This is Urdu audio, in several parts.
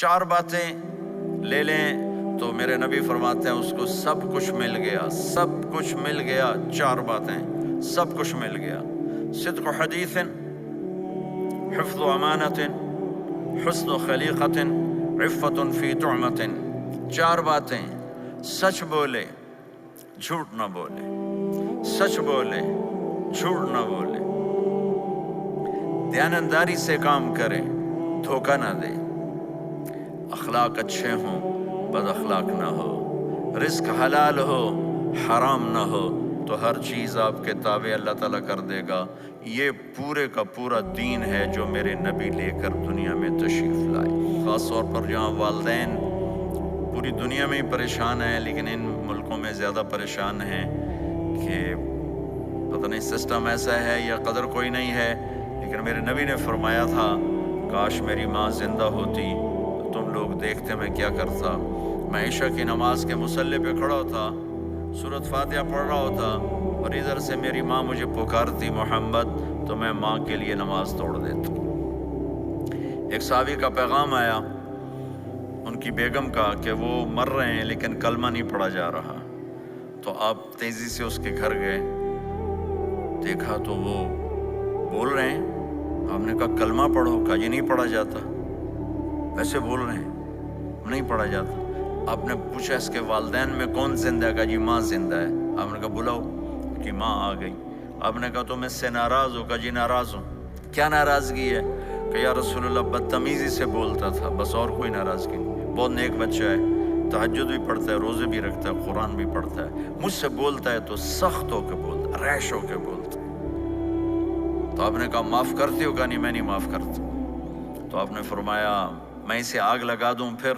4 باتیں لے لیں تو میرے نبی فرماتے ہیں اس کو سب کچھ مل گیا، سب کچھ مل گیا۔ 4 باتیں، سب کچھ مل گیا۔ صدق حدیث، حفظ امانت، حسن خلیقت، عفت فی طعمت۔ 4 باتیں، سچ بولے جھوٹ نہ بولے، سچ بولے جھوٹ نہ بولے، دیانتداری سے کام کرے، دھوکہ نہ دے، اخلاق اچھے ہوں، بد اخلاق نہ ہو، رزق حلال ہو، حرام نہ ہو، تو ہر چیز آپ کے تابع اللہ تعالیٰ کر دے گا۔ یہ پورے کا پورا دین ہے جو میرے نبی لے کر دنیا میں تشریف لائے۔ خاص طور پر جہاں والدین پوری دنیا میں ہی پریشان ہیں، لیکن ان ملکوں میں زیادہ پریشان ہیں کہ پتہ نہیں سسٹم ایسا ہے یا قدر کوئی نہیں ہے، لیکن میرے نبی نے فرمایا تھا کاش میری ماں زندہ ہوتی تو تم لوگ دیکھتے میں کیا کرتا۔ میں عشاء کی نماز کے مصلی پہ کھڑا ہوتا، سورۃ فاتحہ پڑھ رہا ہوتا، اور ادھر سے میری ماں مجھے پکارتی محمد، تو میں ماں کے لیے نماز توڑ دیتا۔ ایک صحابی کا پیغام آیا ان کی بیگم کا کہ وہ مر رہے ہیں لیکن کلمہ نہیں پڑھا جا رہا، تو آپ تیزی سے اس کے گھر گئے، دیکھا تو وہ بول رہے ہیں۔ آپ نے کہا کلمہ پڑھو، کہا یہ نہیں پڑھا جاتا، ویسے بول رہے ہیں نہیں پڑھا جاتا۔ آپ نے پوچھا اس کے والدین میں کون زندہ ہے؟ کہا جی ماں زندہ ہے۔ آپ نے کہا بلاؤ، کہ ماں آ گئی۔ آپ نے کہا تم اس سے ناراض ہو؟ کہا جی ناراض ہوں۔ کیا ناراضگی ہے؟ کہ یا رسول اللہ بدتمیزی سے بولتا تھا، بس اور کوئی ناراضگی نہیں، بہت نیک بچہ ہے، تہجد بھی پڑھتا ہے، روزے بھی رکھتا ہے، قرآن بھی پڑھتا ہے، مجھ سے بولتا ہے تو سخت ہو کے بولتا ہے، ریش ہو کے بولتا ہے۔ تو آپ نے کہا معاف کرتے ہو؟ کہا نہیں میں نہیں معاف کرتا۔ تو آپ نے فرمایا میں اسے آگ لگا دوں پھر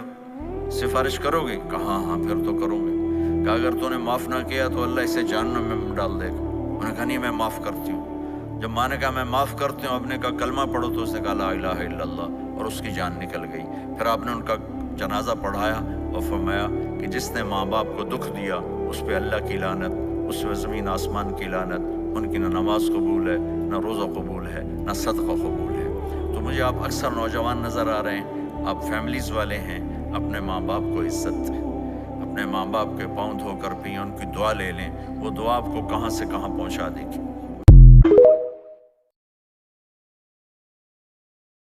سفارش کرو گے؟ کہا ہاں پھر تو کروں گے۔ کہا اگر تو نے معاف نہ کیا تو اللہ اسے جہنم میں ڈال دے گا۔ انہوں نے کہا نہیں میں معاف کرتی ہوں۔ جب ماں نے کہا میں معاف کرتی ہوں، آپ نے کہا کلمہ پڑھو، تو اس نے کہا لا الہ الا اللہ، اور اس کی جان نکل گئی۔ پھر آپ نے ان کا جنازہ پڑھایا اور فرمایا کہ جس نے ماں باپ کو دکھ دیا اس پہ اللہ کی لعنت، اس پہ زمین آسمان کی لعنت، ان کی نہ نماز قبول ہے، نہ روزہ قبول ہے، نہ صدقہ قبول ہے۔ تو مجھے آپ اکثر نوجوان نظر آ رہے ہیں، آپ فیملیز والے ہیں، اپنے ماں باپ کو عزت دیں، اپنے ماں باپ کے پاؤں دھو کر بھی ان کی دعا لے لیں، وہ دعا آپ کو کہاں سے کہاں پہنچا دے گی۔